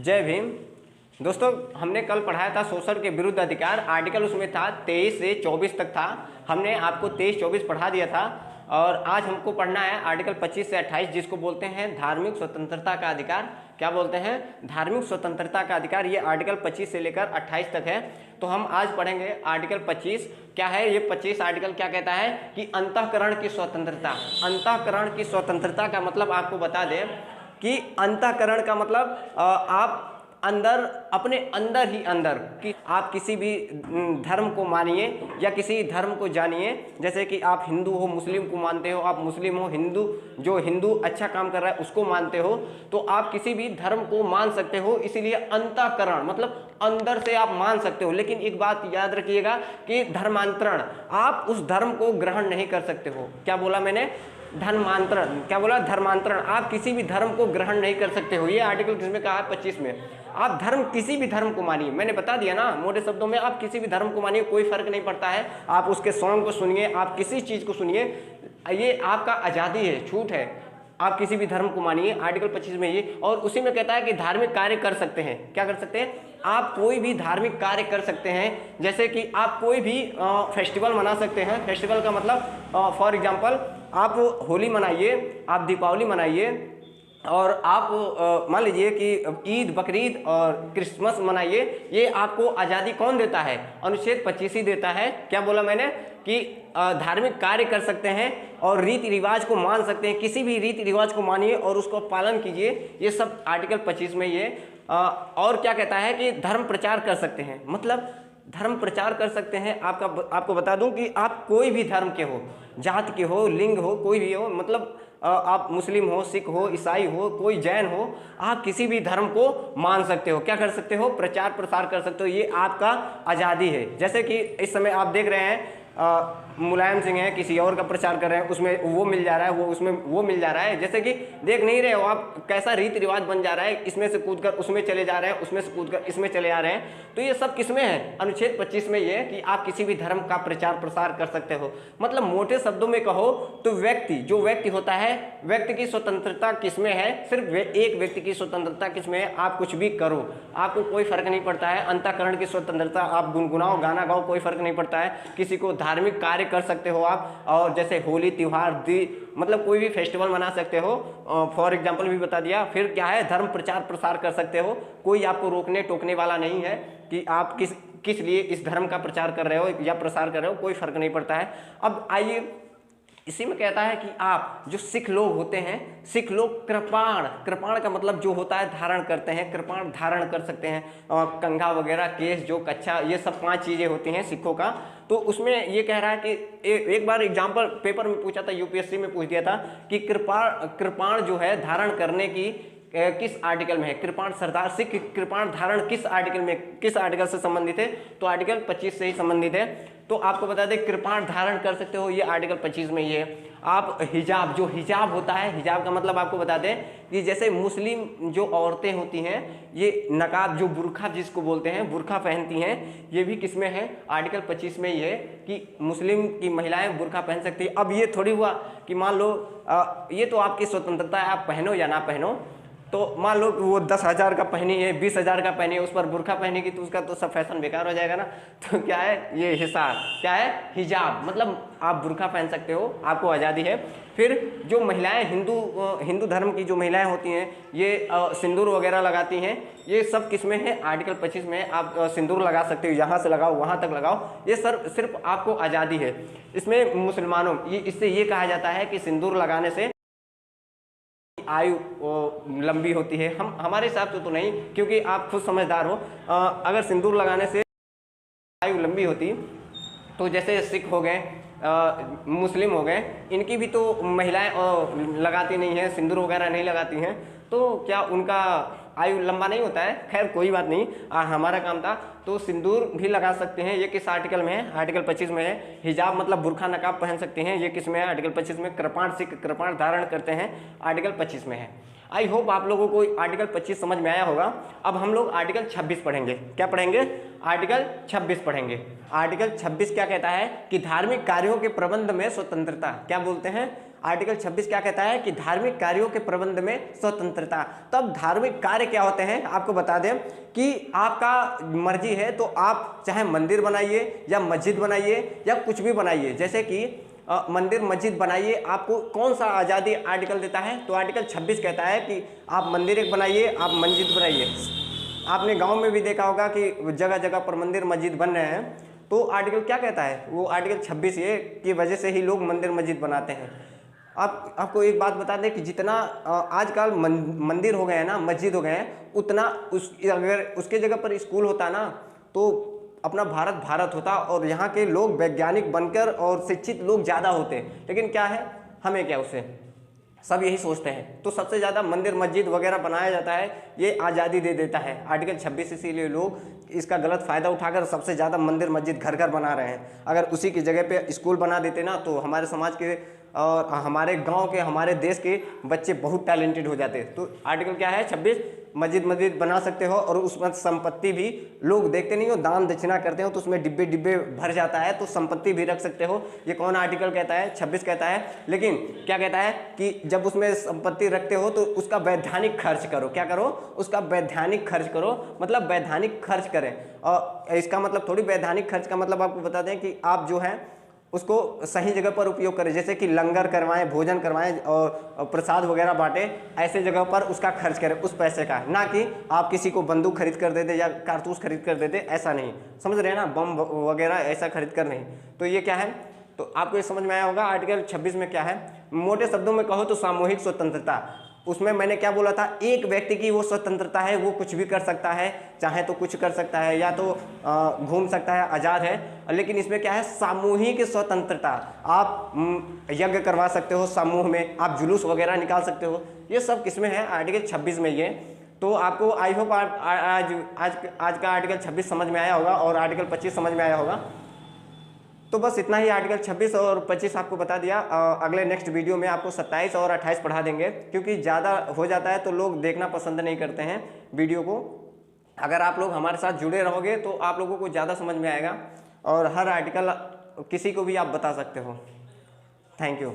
जय भीम। दोस्तों, हमने कल पढ़ाया था शोषण के विरुद्ध अधिकार। आर्टिकल उसमें था 23 से 24 तक था। हमने आपको 23-24 पढ़ा दिया था और आज हमको पढ़ना है आर्टिकल 25 से 28, जिसको बोलते हैं धार्मिक स्वतंत्रता का अधिकार। क्या बोलते हैं? धार्मिक स्वतंत्रता का अधिकार। ये आर्टिकल 25 से लेकर 28 तक है। तो हम आज पढ़ेंगे आर्टिकल 25। क्या है ये 25 आर्टिकल? क्या कहता है कि अंतःकरण की स्वतंत्रता। अंतःकरण की स्वतंत्रता का मतलब आपको बता दें कि अंतःकरण का मतलब आप अंदर, अपने अंदर ही अंदर कि आप किसी भी धर्म को मानिए या किसी धर्म को जानिए। जैसे कि आप हिंदू हो, मुस्लिम को मानते हो, आप मुस्लिम हो, हिंदू जो हिंदू अच्छा काम कर रहा है उसको मानते हो, तो आप किसी भी धर्म को मान सकते हो। इसीलिए अंतःकरण मतलब अंदर से आप मान सकते हो। लेकिन एक बात याद रखिएगा कि धर्मांतरण, आप उस धर्म को ग्रहण नहीं कर सकते हो। क्या बोला मैंने? धर्मांतरण। क्या बोला? धर्मांतरण। आप किसी भी धर्म को ग्रहण नहीं कर सकते हो। ये आर्टिकल किसमें कहा है? 25 में। आप धर्म, किसी भी धर्म को मानिए। मैंने बता दिया ना मोटे शब्दों में, आप किसी भी धर्म को मानिए, कोई फर्क नहीं पड़ता है। आप उसके सॉन्ग को सुनिए, आप किसी चीज को सुनिए, ये आपका आजादी है, छूट है। आप किसी भी धर्म को मानिए, आर्टिकल 25 में ये। और उसी में कहता है कि धार्मिक कार्य कर सकते हैं। क्या कर सकते हैं? आप कोई भी धार्मिक कार्य कर सकते हैं। जैसे कि आप कोई भी फेस्टिवल मना सकते हैं। फेस्टिवल का मतलब फॉर एग्जांपल आप होली मनाइए, आप दीपावली मनाइए, और आप मान लीजिए कि ईद, बकरीद और क्रिसमस मनाइए। ये आपको आज़ादी कौन देता है? अनुच्छेद 25 ही देता है। क्या बोला मैंने? कि धार्मिक कार्य कर सकते हैं और रीति रिवाज को मान सकते हैं। किसी भी रीति रिवाज को मानिए और उसको पालन कीजिए। ये सब आर्टिकल 25 में ये और क्या कहता है कि धर्म प्रचार कर सकते हैं। मतलब धर्म प्रचार कर सकते हैं। आपको बता दूं कि आप कोई भी धर्म के हो, जात के हो, लिंग हो, कोई भी हो, मतलब आप मुस्लिम हो, सिख हो, ईसाई हो, कोई जैन हो, आप किसी भी धर्म को मान सकते हो। क्या कर सकते हो? प्रचार प्रसार कर सकते हो। ये आपका आज़ादी है। जैसे कि इस समय आप देख रहे हैं मुलायम सिंह है, किसी और का प्रचार कर रहे हैं, उसमें वो मिल जा रहा है, वो उसमें वो मिल जा रहा है। जैसे कि देख नहीं रहे हो आप कैसा रीति रिवाज बन जा रहा है, इसमें से कूदकर उसमें चले जा रहे हैं, उसमें से कूदकर इसमें चले आ रहे हैं। तो ये सब किसमें है? अनुच्छेद 25 में ये कि आप किसी भी धर्म का प्रचार प्रसार कर सकते हो। मतलब मोटे शब्दों में कहो तो जो व्यक्ति होता है, व्यक्ति की स्वतंत्रता किसमें है? सिर्फ एक व्यक्ति की स्वतंत्रता किसमें है? आप कुछ भी करो, आपको कोई फर्क नहीं पड़ता है। अंतःकरण की स्वतंत्रता, आप गुनगुनाओ, गाना गाओ, कोई फर्क नहीं पड़ता है। किसी को धार्मिक कार्य कर सकते हो आप, और जैसे होली त्योहार, मतलब कोई भी फेस्टिवल मना सकते हो। फॉर एग्जांपल भी बता दिया। फिर क्या है? धर्म प्रचार प्रसार कर सकते हो। कोई आपको रोकने टोकने वाला नहीं है कि आप किस लिए इस धर्म का प्रचार कर रहे हो या प्रसार कर रहे हो, कोई फर्क नहीं पड़ता है। अब आइए, इसी में कहता है कि आप जो सिख लोग होते हैं, सिख लोग कृपाण का मतलब जो होता है धारण करते हैं, कृपाण धारण कर सकते हैं। कंघा वगैरह, केस, जो कच्छा, ये सब 5 चीज़ें होती हैं सिखों का। तो उसमें ये कह रहा है कि एक बार एग्जाम्पल पेपर में पूछा था, यूपीएससी में पूछ दिया था कि कृपाण जो है धारण करने की किस आर्टिकल में है? कृपाण, सरदार सिख कृपाण धारण किस आर्टिकल में, किस आर्टिकल से संबंधित है? तो आर्टिकल 25 से ही संबंधित है। तो आपको बता दें कृपाण धारण कर सकते हो, ये आर्टिकल 25 में ये है। आप हिजाब, जो हिजाब होता है, हिजाब का मतलब आपको बता दें कि जैसे मुस्लिम जो औरतें होती हैं, ये नकाब, जो बुरखा जिसको बोलते हैं, बुरखा पहनती हैं, ये भी किसमें है? आर्टिकल 25 में ये है कि मुस्लिम की महिलाएं बुरखा पहन सकती है। अब ये थोड़ी हुआ कि मान लो ये तो आपकी स्वतंत्रता है, आप पहनो या ना पहनो। तो मान लो कि वो 10,000 का पहनी है, 20,000 का पहनी है, उस पर बुरखा पहनेगी तो उसका तो सब फैशन बेकार हो जाएगा ना। तो क्या है ये हिसाब? क्या है? हिजाब। मतलब आप बुरखा पहन सकते हो, आपको आज़ादी है। फिर जो महिलाएं हिंदू धर्म की जो महिलाएं होती हैं, ये सिंदूर वगैरह लगाती हैं। ये सब किसमें है? आर्टिकल 25 में। आप सिंदूर लगा सकते हो, यहाँ से लगाओ, वहाँ तक लगाओ। ये सिर्फ आपको आज़ादी है। इसमें मुसलमानों, इससे ये कहा जाता है कि सिंदूर लगाने से आयु लंबी होती है। हमारे हिसाब से तो नहीं, क्योंकि आप खुद समझदार हो। अगर सिंदूर लगाने से आयु लंबी होती तो जैसे सिख हो गए, मुस्लिम हो गए, इनकी भी तो महिलाएं लगाती नहीं हैं, सिंदूर वगैरह नहीं लगाती हैं, तो क्या उनका आयु लंबा नहीं होता है? खैर कोई बात नहीं, हमारा काम था। तो सिंदूर भी लगा सकते हैं। ये किस आर्टिकल में है? आर्टिकल 25 में है। हिजाब मतलब बुरखा नकाब पहन सकते हैं, ये किस में है? आर्टिकल 25 में। कृपाण, सिख कृपाण धारण करते हैं, आर्टिकल 25 में है। आई होप आप लोगों को आर्टिकल 25 समझ में आया होगा। अब हम लोग आर्टिकल 26 पढ़ेंगे। क्या पढ़ेंगे? आर्टिकल 26 पढ़ेंगे। आर्टिकल 26 क्या कहता है कि धार्मिक कार्यों के प्रबंध में स्वतंत्रता। क्या बोलते हैं? आर्टिकल 26 क्या कहता है कि धार्मिक कार्यों के प्रबंध में स्वतंत्रता। तब धार्मिक कार्य क्या होते हैं आपको बता दें कि आपका मर्जी है तो आप चाहे मंदिर बनाइए या मस्जिद बनाइए या कुछ भी बनाइए, जैसे कि मंदिर मस्जिद बनाइए, आपको कौन सा आज़ादी आर्टिकल देता है? तो आर्टिकल 26 कहता है कि आप मंदिर एक बनाइए, आप मस्जिद बनाइए। आपने गांव में भी देखा होगा कि जगह जगह पर मंदिर मस्जिद बन रहे हैं, तो आर्टिकल क्या कहता है? वो आर्टिकल 26 ये की वजह से ही लोग मंदिर मस्जिद बनाते हैं। आपको एक बात बता दें कि जितना आजकल मंदिर हो गए हैं ना, मस्जिद हो गए हैं, उतना अगर उसके जगह पर स्कूल होता ना तो अपना भारत होता और यहाँ के लोग वैज्ञानिक बनकर और शिक्षित लोग ज़्यादा होते। लेकिन क्या है, हमें क्या उससे, सब यही सोचते हैं। तो सबसे ज़्यादा मंदिर मस्जिद वगैरह बनाया जाता है, ये आज़ादी दे देता है आर्टिकल 26। इसीलिए लोग इसका गलत फ़ायदा उठाकर सबसे ज़्यादा मंदिर मस्जिद घर घर बना रहे हैं। अगर उसी की जगह पे स्कूल बना देते ना तो हमारे समाज के और हमारे गांव के, हमारे देश के बच्चे बहुत टैलेंटेड हो जाते। तो आर्टिकल क्या है 26, मस्जिद बना सकते हो और उसमें संपत्ति भी लोग देखते नहीं हो, दान दक्षिणा करते हो तो उसमें डिब्बे डिब्बे भर जाता है, तो संपत्ति भी रख सकते हो। ये कौन आर्टिकल कहता है? 26 कहता है। लेकिन क्या कहता है कि जब उसमें संपत्ति रखते हो तो उसका वैधानिक खर्च करो। क्या करो? उसका वैधानिक खर्च करो, मतलब वैधानिक खर्च करें। और इसका मतलब थोड़ी, वैधानिक खर्च का मतलब आपको बता दें कि आप जो है उसको सही जगह पर उपयोग करें, जैसे कि लंगर करवाएं, भोजन करवाएं और प्रसाद वगैरह बांटें, ऐसे जगह पर उसका खर्च करें उस पैसे का, ना कि आप किसी को बंदूक खरीद कर दे दे या कारतूस खरीद कर दे दे, ऐसा नहीं। समझ रहे हैं ना, बम वगैरह ऐसा खरीद कर नहीं। तो ये क्या है, तो आपको ये समझ में आया होगा आर्टिकल 26 में क्या है। मोटे शब्दों में कहो तो सामूहिक स्वतंत्रता। उसमें मैंने क्या बोला था, एक व्यक्ति की वो स्वतंत्रता है, वो कुछ भी कर सकता है, चाहे तो कुछ कर सकता है या तो घूम सकता है, आज़ाद है। लेकिन इसमें क्या है, सामूहिक स्वतंत्रता। आप यज्ञ करवा सकते हो समूह में, आप जुलूस वगैरह निकाल सकते हो, ये सब किसमें है? आर्टिकल 26 में। ये तो आपको आई होप आज का आर्टिकल 26 समझ में आया होगा और आर्टिकल 25 समझ में आया होगा। तो बस इतना ही, आर्टिकल 26 और 25 आपको बता दिया। अगले नेक्स्ट वीडियो में आपको 27 और 28 पढ़ा देंगे, क्योंकि ज़्यादा हो जाता है तो लोग देखना पसंद नहीं करते हैं वीडियो को। अगर आप लोग हमारे साथ जुड़े रहोगे तो आप लोगों को ज़्यादा समझ में आएगा और हर आर्टिकल किसी को भी आप बता सकते हो। Thank you.